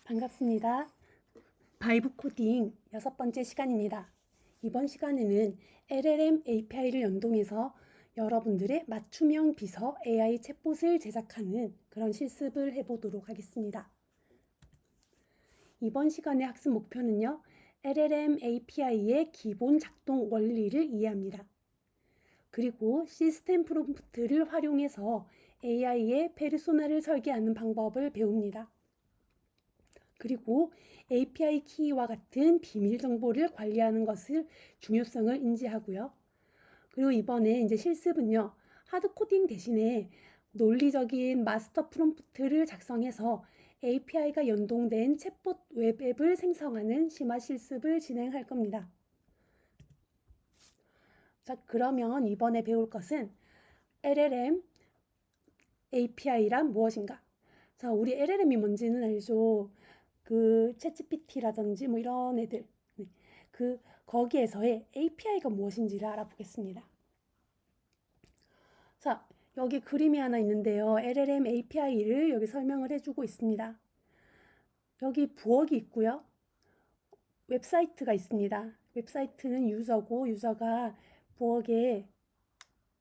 반갑습니다. 바이브 코딩 6번째 시간입니다. 이번 시간에는 LLM API를 연동해서 여러분들의 맞춤형 비서 AI 챗봇을 제작하는 그런 실습을 해보도록 하겠습니다. 이번 시간의 학습 목표는요, LLM API의 기본 작동 원리를 이해합니다. 그리고 시스템 프롬프트를 활용해서 AI의 페르소나를 설계하는 방법을 배웁니다. 그리고 API 키와 같은 비밀 정보를 관리하는 것을 중요성을 인지하고요. 그리고 이번에 이제 실습은요, 하드 코딩 대신에 논리적인 마스터 프롬프트를 작성해서 API가 연동된 챗봇 웹앱을 생성하는 심화 실습을 진행할 겁니다. 자, 그러면 이번에 배울 것은 LLM API란 무엇인가? 자, 우리 LLM이 뭔지는 알죠? 그 챗GPT라든지 뭐 이런 애들, 거기에서의 API가 무엇인지를 알아보겠습니다. 자, 여기 그림이 하나 있는데요. LLM API를 여기 설명을 해주고 있습니다. 여기 부엌이 있고요. 웹사이트가 있습니다. 웹사이트는 유저고, 유저가 부엌에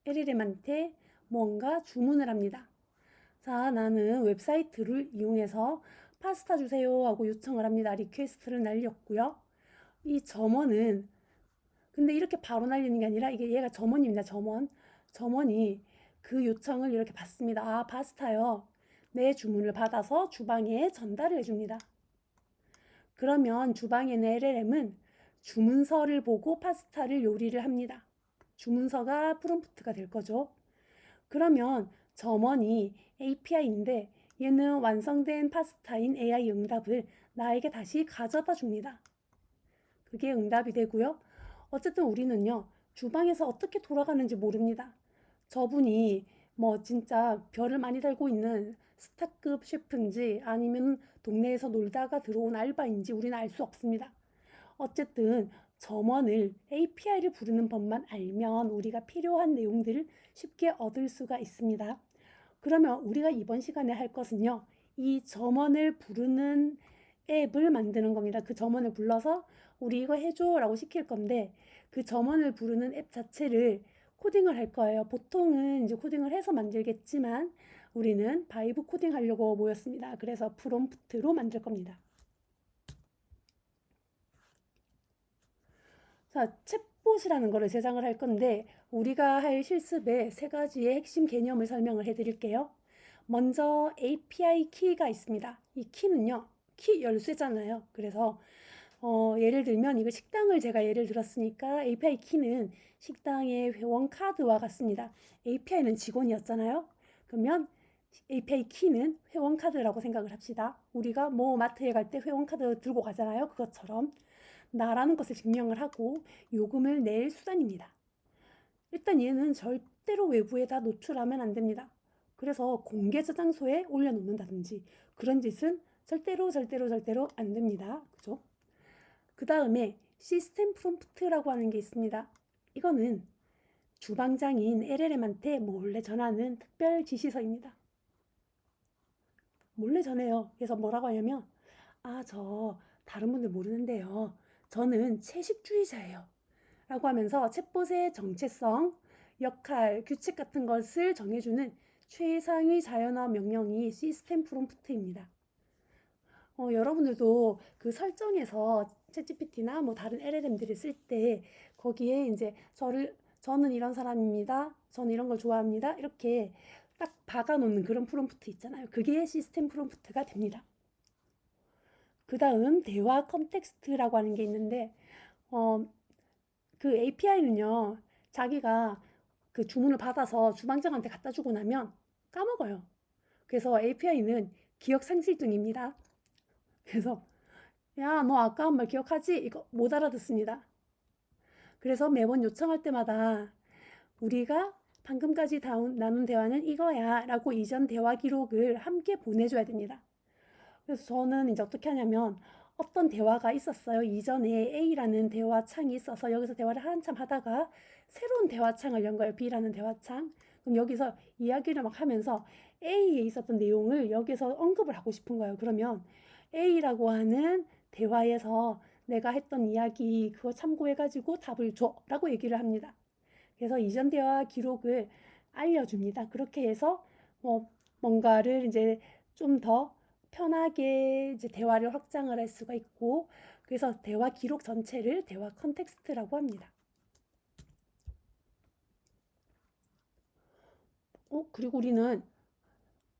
LLM한테 뭔가 주문을 합니다. 자, 나는 웹사이트를 이용해서 파스타 주세요 하고 요청을 합니다. 리퀘스트를 날렸고요. 이 점원은 근데 이렇게 바로 날리는 게 아니라 이게 얘가 점원입니다. 점원이 그 요청을 이렇게 받습니다. 아, 파스타요. 내 주문을 받아서 주방에 전달을 해줍니다. 그러면 주방에 있는 LLM은 주문서를 보고 파스타를 요리를 합니다. 주문서가 프롬프트가 될 거죠. 그러면 점원이 API인데 얘는 완성된 파스타인 AI 응답을 나에게 다시 가져다 줍니다. 그게 응답이 되고요. 어쨌든 우리는요, 주방에서 어떻게 돌아가는지 모릅니다. 저분이 뭐 진짜 별을 많이 달고 있는 스타급 셰프인지 아니면 동네에서 놀다가 들어온 알바인지 우리는 알 수 없습니다. 어쨌든 점원을 API를 부르는 법만 알면 우리가 필요한 내용들을 쉽게 얻을 수가 있습니다. 그러면 우리가 이번 시간에 할 것은요, 이 점원을 부르는 앱을 만드는 겁니다. 그 점원을 불러서 우리 이거 해줘 라고 시킬 건데 그 점원을 부르는 앱 자체를 코딩을 할 거예요. 보통은 이제 코딩을 해서 만들겠지만 우리는 바이브 코딩 하려고 모였습니다. 그래서 프롬프트로 만들 겁니다. 자, 챗봇이라는 거를 제작을 할 건데 우리가 할 실습에 3가지의 핵심 개념을 설명을 해드릴게요. 먼저 API 키가 있습니다. 이 키는요, 키 열쇠잖아요. 그래서 예를 들면 이거 식당을 제가 예를 들었으니까 API 키는 식당의 회원 카드와 같습니다. API는 직원이었잖아요. 그러면 API 키는 회원 카드라고 생각을 합시다. 우리가 뭐 마트에 갈 때 회원 카드 들고 가잖아요. 그것처럼 나라는 것을 증명을 하고 요금을 낼 수단입니다. 일단 얘는 절대로 외부에다 노출하면 안 됩니다. 그래서 공개 저장소에 올려놓는다든지 그런 짓은 절대로 안 됩니다. 그죠? 그 다음에 시스템 프롬프트라고 하는 게 있습니다. 이거는 주방장인 LLM한테 몰래 전하는 특별 지시서입니다. 몰래 전해요. 그래서 뭐라고 하냐면 저 다른 분들 모르는데요. 저는 채식주의자예요. 라고 하면서 챗봇의 정체성, 역할, 규칙 같은 것을 정해주는 최상위 자연어 명령이 시스템 프롬프트입니다. 여러분들도 그 설정에서 챗GPT나 뭐 다른 LLM들을 쓸 때 거기에 이제 저는 이런 사람입니다. 저는 이런 걸 좋아합니다. 이렇게 딱 박아놓는 그런 프롬프트 있잖아요. 그게 시스템 프롬프트가 됩니다. 그 다음 대화 컨텍스트라고 하는 게 있는데 그 API는요, 자기가 그 주문을 받아서 주방장한테 갖다 주고 나면 까먹어요. 그래서 API는 기억 상실증입니다. 그래서 야, 너 아까 한 말 기억하지? 이거 못 알아듣습니다. 그래서 매번 요청할 때마다 우리가 방금까지 나눈 대화는 이거야 라고 이전 대화 기록을 함께 보내줘야 됩니다. 그래서 저는 이제 어떻게 하냐면 어떤 대화가 있었어요. 이전에 A라는 대화 창이 있어서 여기서 대화를 한참 하다가 새로운 대화 창을 연 거예요. B라는 대화 창. 그럼 여기서 이야기를 막 하면서 A에 있었던 내용을 여기서 언급을 하고 싶은 거예요. 그러면 A라고 하는 대화에서 내가 했던 이야기 그거 참고해가지고 답을 줘 라고 얘기를 합니다. 그래서 이전 대화 기록을 알려줍니다. 그렇게 해서 뭔가를 이제 좀 더 편하게 이제 대화를 확장을 할 수가 있고, 그래서 대화 기록 전체를 대화 컨텍스트라고 합니다. 그리고 우리는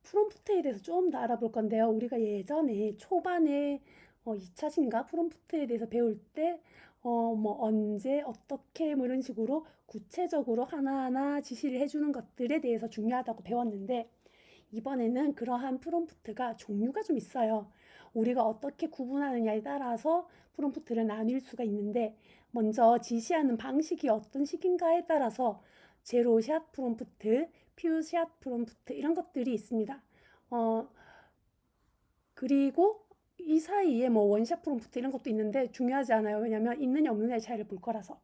프롬프트에 대해서 좀 더 알아볼 건데요. 우리가 예전에 초반에 2차신가 프롬프트에 대해서 배울 때 뭐 언제 어떻게 뭐 이런 식으로 구체적으로 하나하나 지시를 해주는 것들에 대해서 중요하다고 배웠는데, 이번에는 그러한 프롬프트가 종류가 좀 있어요. 우리가 어떻게 구분하느냐에 따라서 프롬프트를 나뉠 수가 있는데, 먼저 지시하는 방식이 어떤 식인가에 따라서 제로샷 프롬프트, 퓨샷 프롬프트 이런 것들이 있습니다. 그리고 이 사이에 뭐 원샷 프롬프트 이런 것도 있는데 중요하지 않아요. 왜냐하면 있느냐 없느냐의 차이를 볼 거라서.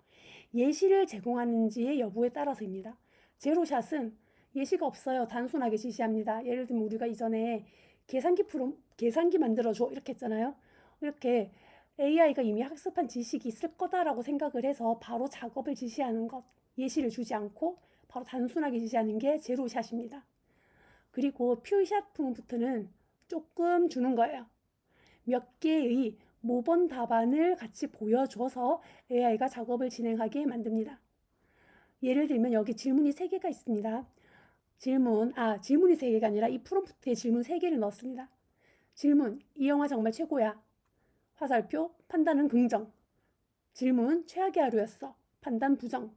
예시를 제공하는지의 여부에 따라서입니다. 제로샷은 예시가 없어요. 단순하게 지시합니다. 예를 들면 우리가 이전에 계산기 만들어줘 이렇게 했잖아요. 이렇게 AI가 이미 학습한 지식이 있을 거다라고 생각을 해서 바로 작업을 지시하는 것, 예시를 주지 않고 바로 단순하게 지시하는 게 제로샷입니다. 그리고 퓨샷 프롬프트는 조금 주는 거예요. 몇 개의 모범 답안을 같이 보여줘서 AI가 작업을 진행하게 만듭니다. 예를 들면 여기 질문이 3개가 있습니다. 질문이 3개가 아니라 이 프롬프트에 질문 3개를 넣었습니다. 질문, 이 영화 정말 최고야. 화살표, 판단은 긍정. 질문, 최악의 하루였어. 판단 부정.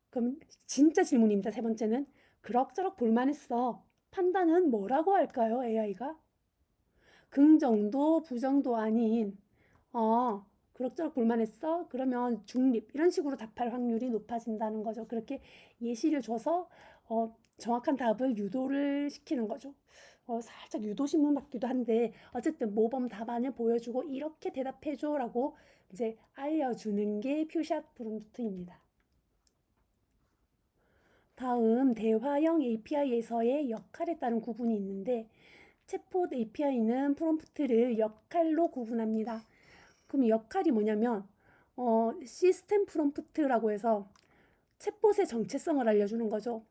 그럼 진짜 질문입니다. 3번째는 그럭저럭 볼만했어. 판단은 뭐라고 할까요? AI가? 긍정도 부정도 아닌 그럭저럭 볼만했어? 그러면 중립 이런 식으로 답할 확률이 높아진다는 거죠. 그렇게 예시를 줘서 정확한 답을 유도를 시키는 거죠. 살짝 유도신문 같기도 한데 어쨌든 모범 답안을 보여주고 이렇게 대답해줘 라고 이제 알려주는 게 퓨샷 프롬프트입니다. 다음 대화형 API에서의 역할에 따른 구분이 있는데, 챗봇 API는 프롬프트를 역할로 구분합니다. 그럼 역할이 뭐냐면 시스템 프롬프트라고 해서 챗봇의 정체성을 알려주는 거죠.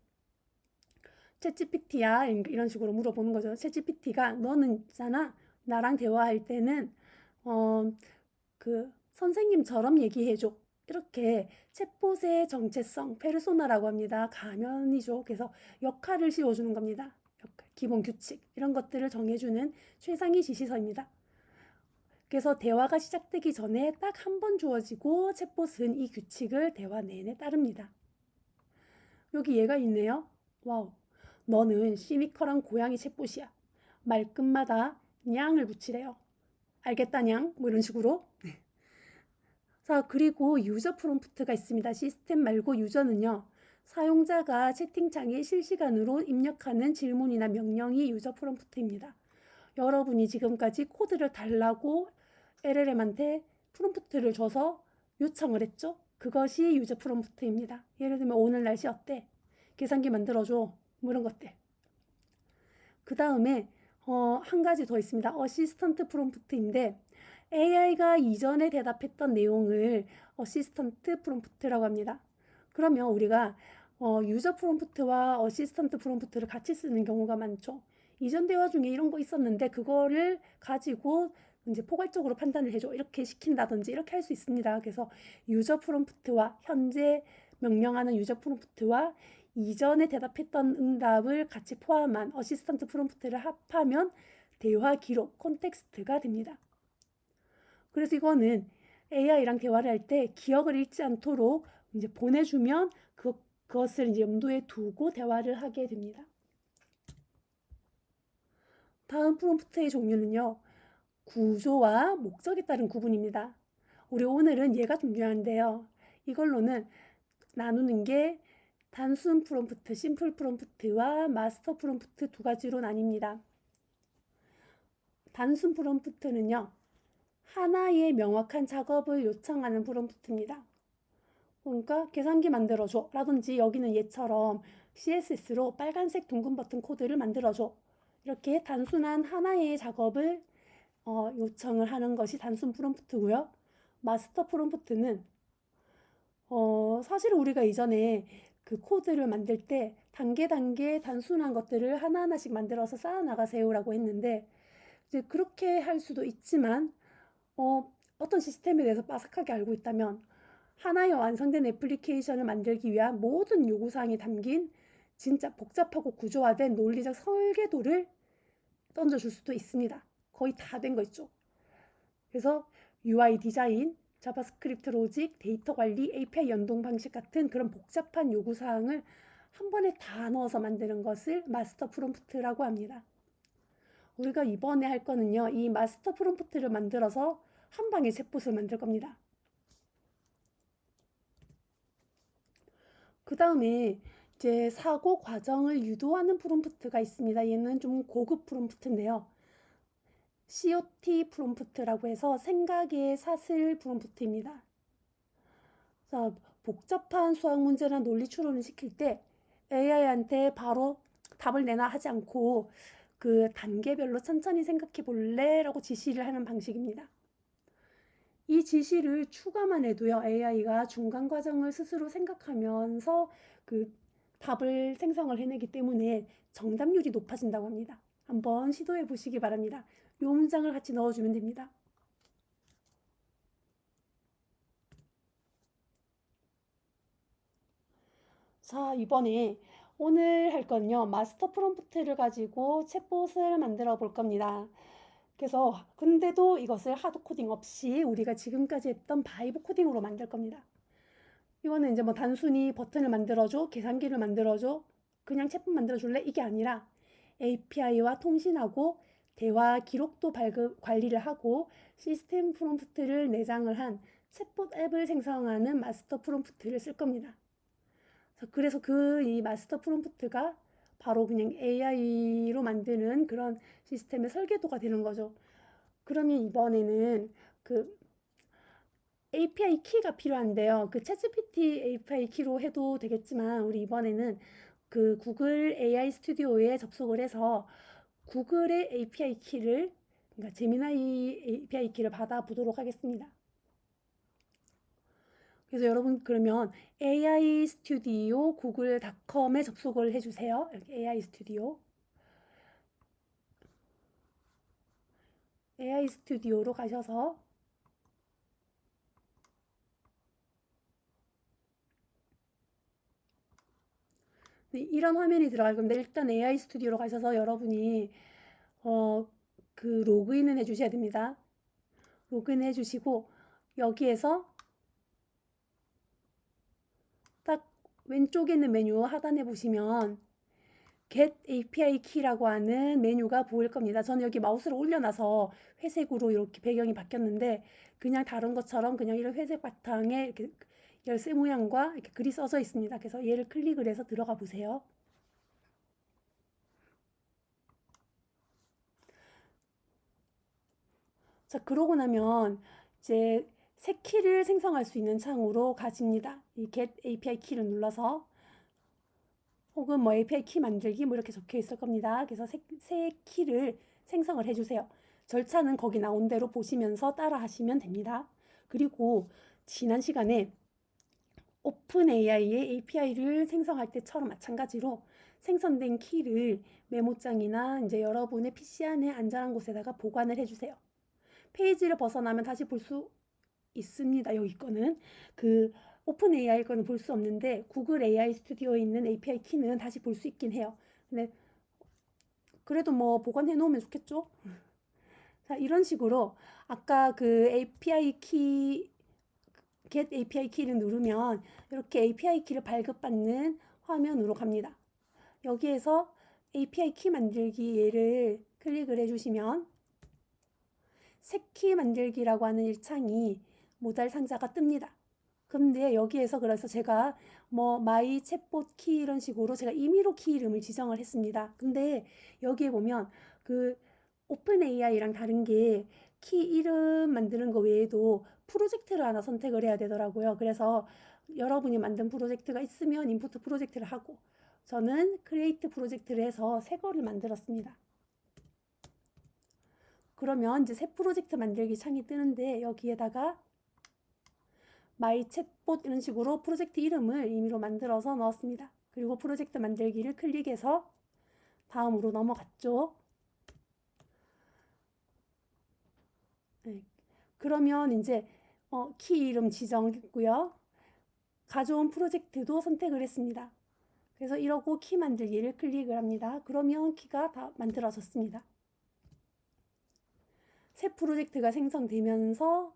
챗GPT야 이런 식으로 물어보는 거죠. 챗GPT가 너는 있잖아, 나랑 대화할 때는 그 선생님처럼 얘기해줘. 이렇게 챗봇의 정체성, 페르소나라고 합니다. 가면이죠. 그래서 역할을 씌워주는 겁니다. 역할, 기본 규칙 이런 것들을 정해주는 최상위 지시서입니다. 그래서 대화가 시작되기 전에 딱 한 번 주어지고 챗봇은 이 규칙을 대화 내내 따릅니다. 여기 얘가 있네요. 와우. 너는 시니컬한 고양이 챗봇이야. 말끝마다 냥을 붙이래요. 알겠다 냥? 뭐 이런 식으로. 자, 그리고 유저 프롬프트가 있습니다. 시스템 말고 유저는요, 사용자가 채팅창에 실시간으로 입력하는 질문이나 명령이 유저 프롬프트입니다. 여러분이 지금까지 코드를 달라고 LLM한테 프롬프트를 줘서 요청을 했죠. 그것이 유저 프롬프트입니다. 예를 들면 오늘 날씨 어때? 계산기 만들어줘. 뭐 이런 것들. 그 다음에 한 가지 더 있습니다. 어시스턴트 프롬프트인데, AI가 이전에 대답했던 내용을 어시스턴트 프롬프트라고 합니다. 그러면 우리가 유저 프롬프트와 어시스턴트 프롬프트를 같이 쓰는 경우가 많죠. 이전 대화 중에 이런 거 있었는데 그거를 가지고 이제 포괄적으로 판단을 해줘 이렇게 시킨다든지 이렇게 할 수 있습니다. 그래서 유저 프롬프트와 현재 명령하는 유저 프롬프트와 이전에 대답했던 응답을 같이 포함한 어시스턴트 프롬프트를 합하면 대화 기록 콘텍스트가 됩니다. 그래서 이거는 AI랑 대화를 할 때 기억을 잃지 않도록 이제 보내주면 그것을 이제 염두에 두고 대화를 하게 됩니다. 다음 프롬프트의 종류는요, 구조와 목적에 따른 구분입니다. 우리 오늘은 얘가 중요한데요. 이걸로는 나누는 게 단순 프롬프트, 심플 프롬프트와 마스터 프롬프트 두 가지로 나뉩니다. 단순 프롬프트는요, 하나의 명확한 작업을 요청하는 프롬프트입니다. 그러니까 계산기 만들어줘 라든지 여기는 얘처럼 CSS로 빨간색 둥근 버튼 코드를 만들어줘, 이렇게 단순한 하나의 작업을 요청을 하는 것이 단순 프롬프트고요. 마스터 프롬프트는 사실 우리가 이전에 그 코드를 만들 때 단계 단순한 것들을 하나하나씩 만들어서 쌓아 나가세요라고 했는데, 이제 그렇게 할 수도 있지만 어떤 시스템에 대해서 빠삭하게 알고 있다면 하나의 완성된 애플리케이션을 만들기 위한 모든 요구사항이 담긴 진짜 복잡하고 구조화된 논리적 설계도를 던져줄 수도 있습니다. 거의 다 된 거 있죠. 그래서 UI 디자인, 자바스크립트 로직, 데이터 관리, API 연동 방식 같은 그런 복잡한 요구사항을 한 번에 다 넣어서 만드는 것을 마스터 프롬프트라고 합니다. 우리가 이번에 할 거는요, 이 마스터 프롬프트를 만들어서 한 방에 챗봇을 만들 겁니다. 그 다음에 이제 사고 과정을 유도하는 프롬프트가 있습니다. 얘는 좀 고급 프롬프트인데요. COT 프롬프트라고 해서 생각의 사슬 프롬프트입니다. 자, 복잡한 수학 문제나 논리 추론을 시킬 때 AI한테 바로 답을 내놔 하지 않고 그 단계별로 천천히 생각해 볼래? 라고 지시를 하는 방식입니다. 이 지시를 추가만 해도요, AI가 중간 과정을 스스로 생각하면서 그 답을 생성을 해내기 때문에 정답률이 높아진다고 합니다. 한번 시도해 보시기 바랍니다. 이 문장을 같이 넣어주면 됩니다. 자, 이번에 오늘 할 건요, 마스터 프롬프트를 가지고 챗봇을 만들어 볼 겁니다. 그래서 근데도 이것을 하드 코딩 없이 우리가 지금까지 했던 바이브 코딩으로 만들 겁니다. 이거는 이제 뭐 단순히 버튼을 만들어줘, 계산기를 만들어줘, 그냥 챗봇 만들어줄래? 이게 아니라 API와 통신하고 대화 기록도 관리를 하고 시스템 프롬프트를 내장을 한 챗봇 앱을 생성하는 마스터 프롬프트를 쓸 겁니다. 그래서 이 마스터 프롬프트가 바로 그냥 AI로 만드는 그런 시스템의 설계도가 되는 거죠. 그러면 이번에는 그 API 키가 필요한데요. 그 챗GPT API 키로 해도 되겠지만 우리 이번에는 그 구글 AI 스튜디오에 접속을 해서 구글의 API 키를, 그러니까 제미나이 API 키를 받아보도록 하겠습니다. 그래서 여러분 그러면 AI 스튜디오 구글닷컴에 접속을 해주세요. 여기 AI 스튜디오. AI 스튜디오로 가셔서 네, 이런 화면이 들어갈 건데 일단 AI 스튜디오로 가셔서 여러분이 그 로그인을 해주셔야 됩니다. 로그인 해주시고 여기에서 딱 왼쪽에 있는 메뉴 하단에 보시면 Get API Key라고 하는 메뉴가 보일 겁니다. 저는 여기 마우스를 올려놔서 회색으로 이렇게 배경이 바뀌었는데 그냥 다른 것처럼 그냥 이런 회색 바탕에 이렇게 열쇠 모양과 이렇게 글이 써져 있습니다. 그래서 얘를 클릭을 해서 들어가 보세요. 자, 그러고 나면 이제 새 키를 생성할 수 있는 창으로 가집니다. 이 Get API 키를 눌러서 혹은 뭐 API 키 만들기 뭐 이렇게 적혀 있을 겁니다. 그래서 새 키를 생성을 해주세요. 절차는 거기 나온 대로 보시면서 따라 하시면 됩니다. 그리고 지난 시간에 오픈 AI의 API를 생성할 때처럼 마찬가지로 생성된 키를 메모장이나 이제 여러분의 PC 안에 안전한 곳에다가 보관을 해주세요. 페이지를 벗어나면 다시 볼 수 있습니다. 여기 거는 그 오픈 AI 거는 볼 수 없는데 구글 AI 스튜디오에 있는 API 키는 다시 볼 수 있긴 해요. 근데 그래도 뭐 보관해 놓으면 좋겠죠? 자, 이런 식으로 아까 그 API 키 Get API 키를 누르면 이렇게 API 키를 발급받는 화면으로 갑니다. 여기에서 API 키 만들기 얘를 클릭을 해주시면 새 키 만들기라고 하는 일창이 모달 상자가 뜹니다. 근데 여기에서 그래서 제가 뭐 마이 챗봇 키 이런 식으로 제가 임의로 키 이름을 지정을 했습니다. 근데 여기에 보면 그 오픈 AI랑 다른 게 키 이름 만드는 거 외에도 프로젝트를 하나 선택을 해야 되더라고요. 그래서 여러분이 만든 프로젝트가 있으면 인풋 프로젝트를 하고 저는 크리에이트 프로젝트를 해서 새 거를 만들었습니다. 그러면 이제 새 프로젝트 만들기 창이 뜨는데 여기에다가 마이 챗봇 이런 식으로 프로젝트 이름을 임의로 만들어서 넣었습니다. 그리고 프로젝트 만들기를 클릭해서 다음으로 넘어갔죠. 네. 그러면 이제 키 이름 지정했고요. 가져온 프로젝트도 선택을 했습니다. 그래서 이러고 키 만들기를 클릭을 합니다. 그러면 키가 다 만들어졌습니다. 새 프로젝트가 생성되면서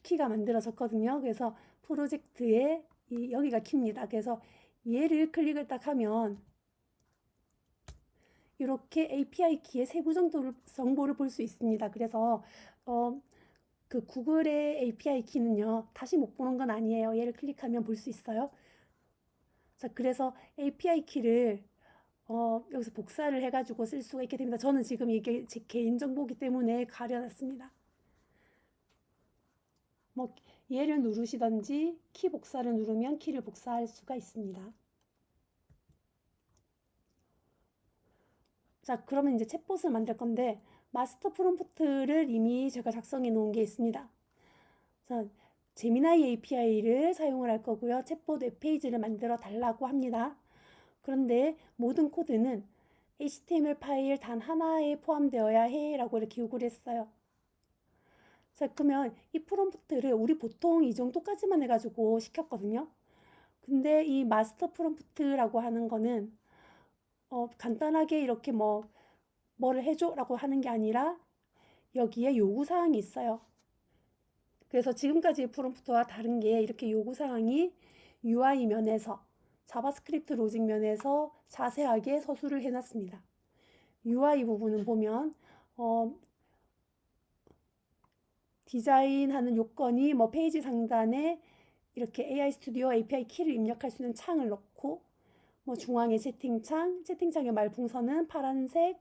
키가 만들어졌거든요. 그래서 프로젝트에 여기가 키입니다. 그래서 얘를 클릭을 딱 하면 이렇게 API 키의 세부 정보를 볼 수 있습니다. 그래서 그 구글의 API 키는요, 다시 못 보는 건 아니에요. 얘를 클릭하면 볼 수 있어요. 자, 그래서 API 키를 여기서 복사를 해가지고 쓸 수가 있게 됩니다. 저는 지금 이게 제 개인정보이기 때문에 가려놨습니다. 뭐 얘를 누르시던지 키 복사를 누르면 키를 복사할 수가 있습니다. 자, 그러면 이제 챗봇을 만들 건데 마스터 프롬프트를 이미 제가 작성해 놓은 게 있습니다. 자, 제미나이 API를 사용을 할 거고요. 챗봇 웹페이지를 만들어 달라고 합니다. 그런데 모든 코드는 HTML 파일 단 하나에 포함되어야 해 라고 이렇게 요구를 했어요. 자, 그러면 이 프롬프트를 우리 보통 이 정도까지만 해가지고 시켰거든요. 근데 이 마스터 프롬프트라고 하는 거는 간단하게 이렇게 뭐를 해줘 라고 하는 게 아니라 여기에 요구사항이 있어요. 그래서 지금까지의 프롬프트와 다른 게 이렇게 요구사항이 UI 면에서 자바스크립트 로직 면에서 자세하게 서술을 해놨습니다. UI 부분은 보면 디자인하는 요건이 뭐 페이지 상단에 이렇게 AI 스튜디오 API 키를 입력할 수 있는 창을 넣고 뭐 중앙에 채팅창의 말풍선은 파란색,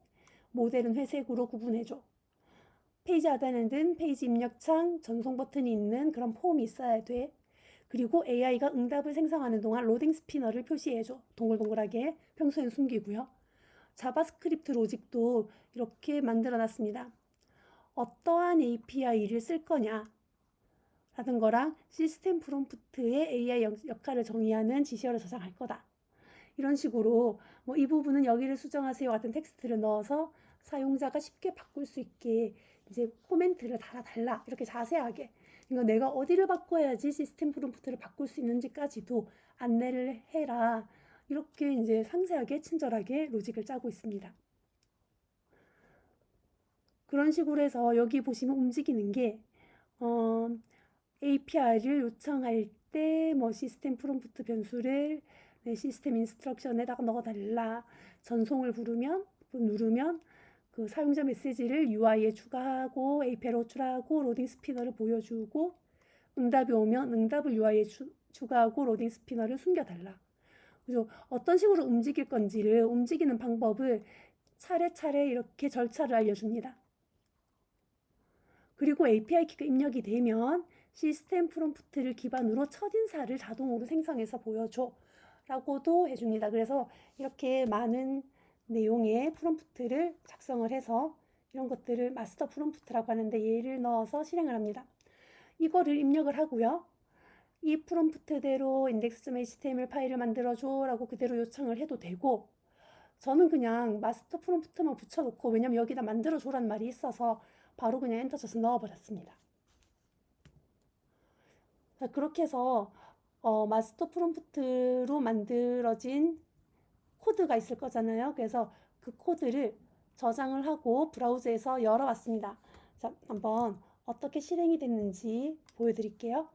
모델은 회색으로 구분해줘. 페이지 하단에는 페이지 입력창, 전송 버튼이 있는 그런 폼이 있어야 돼. 그리고 AI가 응답을 생성하는 동안 로딩 스피너를 표시해줘. 동글동글하게 평소엔 숨기고요. 자바스크립트 로직도 이렇게 만들어 놨습니다. 어떠한 API를 쓸 거냐 라는 거랑 시스템 프롬프트의 AI 역할을 정의하는 지시어를 저장할 거다. 이런 식으로 뭐 이 부분은 여기를 수정하세요 같은 텍스트를 넣어서 사용자가 쉽게 바꿀 수 있게 이제 코멘트를 달아달라 이렇게 자세하게 그러니까 내가 어디를 바꿔야지 시스템 프롬프트를 바꿀 수 있는지까지도 안내를 해라 이렇게 이제 상세하게 친절하게 로직을 짜고 있습니다. 그런 식으로 해서 여기 보시면 움직이는 게 API를 요청할 때 뭐 시스템 프롬프트 변수를 시스템 인스트럭션에다가 넣어달라. 전송을 누르면 그 사용자 메시지를 UI에 추가하고 API로 호출하고 로딩 스피너를 보여주고 응답이 오면 응답을 UI에 추가하고 로딩 스피너를 숨겨달라. 그래서 어떤 식으로 움직일 건지를 움직이는 방법을 차례차례 이렇게 절차를 알려줍니다. 그리고 API 키가 입력이 되면 시스템 프롬프트를 기반으로 첫인사를 자동으로 생성해서 보여줘 라고도 해줍니다. 그래서 이렇게 많은 내용의 프롬프트를 작성을 해서 이런 것들을 마스터 프롬프트라고 하는데 얘를 넣어서 실행을 합니다. 이거를 입력을 하고요. 이 프롬프트대로 index.html 파일을 만들어줘 라고 그대로 요청을 해도 되고 저는 그냥 마스터 프롬프트만 붙여놓고 왜냐면 여기다 만들어줘란 말이 있어서 바로 그냥 엔터 쳐서 넣어버렸습니다. 자, 그렇게 해서 마스터 프롬프트로 만들어진 코드가 있을 거잖아요. 그래서 그 코드를 저장을 하고 브라우저에서 열어봤습니다. 자, 한번 어떻게 실행이 됐는지 보여드릴게요.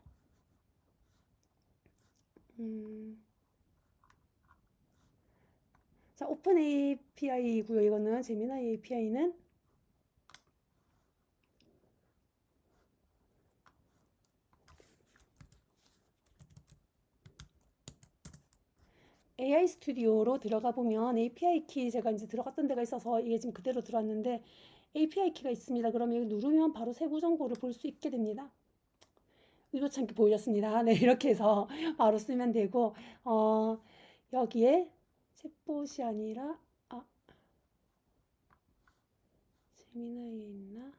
자, 오픈 API이고요. 이거는 제미나이 API는 AI 스튜디오로 들어가 보면 API 키 제가 이제 들어갔던 데가 있어서 이게 지금 그대로 들어왔는데 API 키가 있습니다. 그러면 여기 누르면 바로 세부 정보를 볼 수 있게 됩니다. 의도치 않게 보여줬습니다. 네, 이렇게 해서 바로 쓰면 되고 여기에 챗봇이 아니라 제미나이에 있나?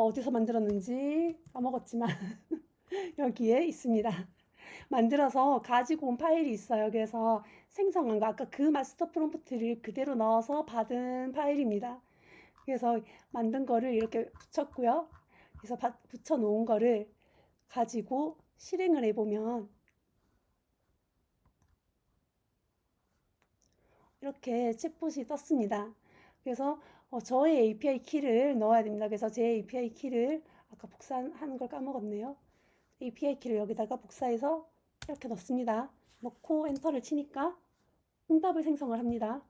어디서 만들었는지 까먹었지만 여기에 있습니다. 만들어서 가지고 온 파일이 있어요. 그래서 생성한 거, 아까 그 마스터 프롬프트를 그대로 넣어서 받은 파일입니다. 그래서 만든 거를 이렇게 붙였고요. 그래서 붙여 놓은 거를 가지고 실행을 해보면 이렇게 챗봇이 떴습니다. 그래서 저의 API 키를 넣어야 됩니다. 그래서 제 API 키를 아까 복사하는 걸 까먹었네요. API 키를 여기다가 복사해서 이렇게 넣습니다. 넣고 엔터를 치니까 응답을 생성을 합니다.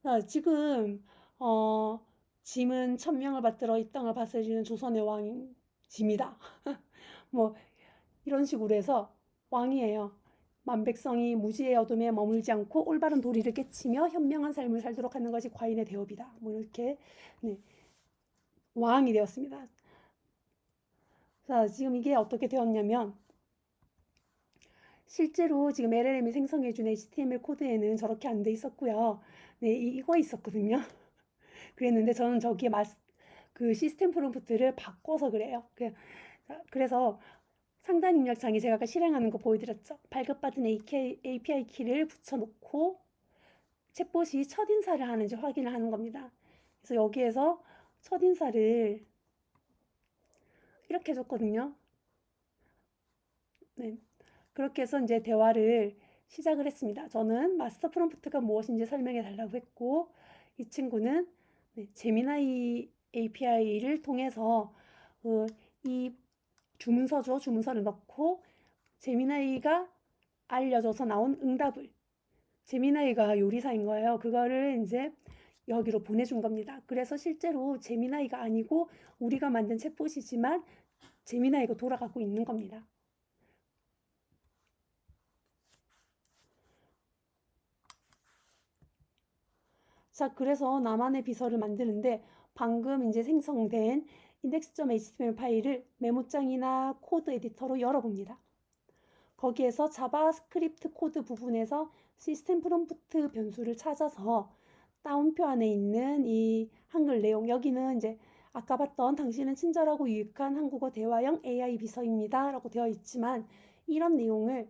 자, 지금 짐은 1000명을 받들어 이 땅을 다스리는 조선의 왕 짐이다. 뭐 이런 식으로 해서 왕이에요. 만백성이 무지의 어둠에 머물지 않고 올바른 도리를 깨치며 현명한 삶을 살도록 하는 것이 과인의 대업이다. 뭐 이렇게 네, 왕이 되었습니다. 자, 지금 이게 어떻게 되었냐면 실제로 지금 LLM이 생성해준 HTML 코드에는 저렇게 안 돼 있었고요. 네, 이거 있었거든요. 그랬는데 저는 저기에 그 시스템 프롬프트를 바꿔서 그래요. 그래서 상단 입력창에 제가 아까 실행하는 거 보여드렸죠. 발급받은 API 키를 붙여놓고 챗봇이 첫인사를 하는지 확인을 하는 겁니다. 그래서 여기에서 첫인사를 이렇게 해줬거든요. 네. 그렇게 해서 이제 대화를 시작을 했습니다. 저는 마스터 프롬프트가 무엇인지 설명해 달라고 했고, 이 친구는 네, 제미나이 API를 통해서 이 주문서죠. 주문서를 넣고 제미나이가 알려줘서 나온 응답을, 제미나이가 요리사인 거예요. 그거를 이제 여기로 보내준 겁니다. 그래서 실제로 제미나이가 아니고 우리가 만든 챗봇이지만 제미나이가 돌아가고 있는 겁니다. 자, 그래서 나만의 비서를 만드는데 방금 이제 생성된 index.html 파일을 메모장이나 코드 에디터로 열어봅니다. 거기에서 자바스크립트 코드 부분에서 시스템 프롬프트 변수를 찾아서 따옴표 안에 있는 이 한글 내용, 여기는 이제 아까 봤던 당신은 친절하고 유익한 한국어 대화형 AI 비서입니다 라고 되어 있지만 이런 내용을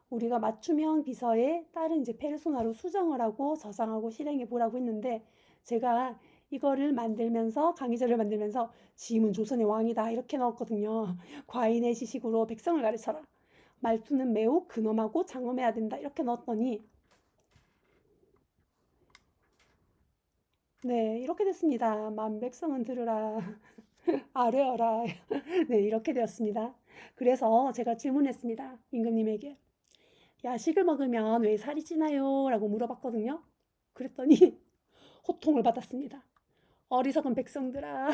우리가 맞춤형 비서에 따른 이제 페르소나로 수정을 하고 저장하고 실행해 보라고 했는데 제가 이거를 만들면서 강의자를 만들면서 짐은 조선의 왕이다 이렇게 넣었거든요. 과인의 지식으로 백성을 가르쳐라. 말투는 매우 근엄하고 장엄해야 된다 이렇게 넣었더니 네 이렇게 됐습니다. 만백성은 들으라 아뢰어라 네 이렇게 되었습니다. 그래서 제가 질문했습니다. 임금님에게 야식을 먹으면 왜 살이 찌나요? 라고 물어봤거든요. 그랬더니 호통을 받았습니다. 어리석은 백성들아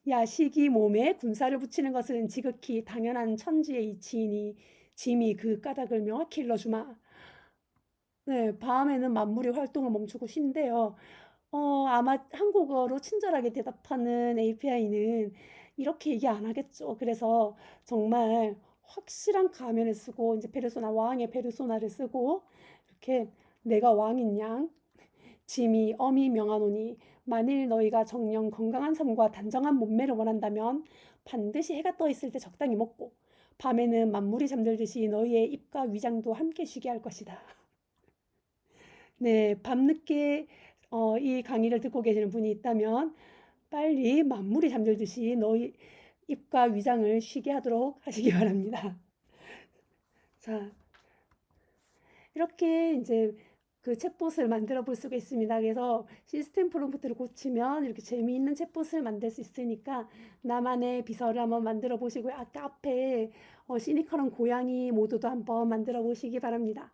야식이 몸에 군사를 붙이는 것은 지극히 당연한 천지의 이치이니 짐이 그 까닭을 명확히 일러주마. 네, 밤에는 만물이 활동을 멈추고 쉰대요. 아마 한국어로 친절하게 대답하는 API는 이렇게 얘기 안 하겠죠. 그래서 정말 확실한 가면을 쓰고 이제 페르소나 왕의 페르소나를 쓰고 이렇게 내가 왕인 양 짐이 엄히 명하노니 만일 너희가 정령 건강한 삶과 단정한 몸매를 원한다면 반드시 해가 떠 있을 때 적당히 먹고 밤에는 만물이 잠들듯이 너희의 입과 위장도 함께 쉬게 할 것이다. 네, 밤늦게 이 강의를 듣고 계시는 분이 있다면 빨리 만물이 잠들듯이 너희 입과 위장을 쉬게 하도록 하시기 바랍니다. 자, 이렇게 이제 그 챗봇을 만들어 볼 수가 있습니다. 그래서 시스템 프롬프트를 고치면 이렇게 재미있는 챗봇을 만들 수 있으니까 나만의 비서를 한번 만들어 보시고요. 아까 앞에 시니컬한 고양이 모드도 한번 만들어 보시기 바랍니다.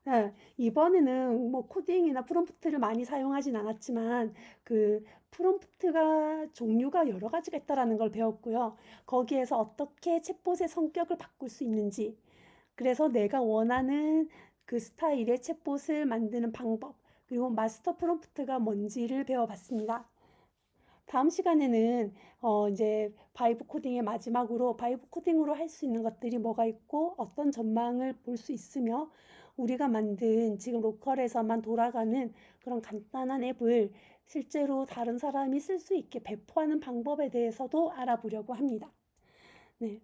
네, 이번에는 뭐 코딩이나 프롬프트를 많이 사용하진 않았지만 그 프롬프트가 종류가 여러 가지가 있다라는 걸 배웠고요. 거기에서 어떻게 챗봇의 성격을 바꿀 수 있는지, 그래서 내가 원하는 그 스타일의 챗봇을 만드는 방법, 그리고 마스터 프롬프트가 뭔지를 배워봤습니다. 다음 시간에는 이제 바이브 코딩의 마지막으로 바이브 코딩으로 할 수 있는 것들이 뭐가 있고 어떤 전망을 볼 수 있으며 우리가 만든 지금 로컬에서만 돌아가는 그런 간단한 앱을 실제로 다른 사람이 쓸 수 있게 배포하는 방법에 대해서도 알아보려고 합니다. 네,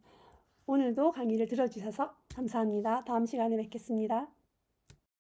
오늘도 강의를 들어주셔서 감사합니다. 다음 시간에 뵙겠습니다.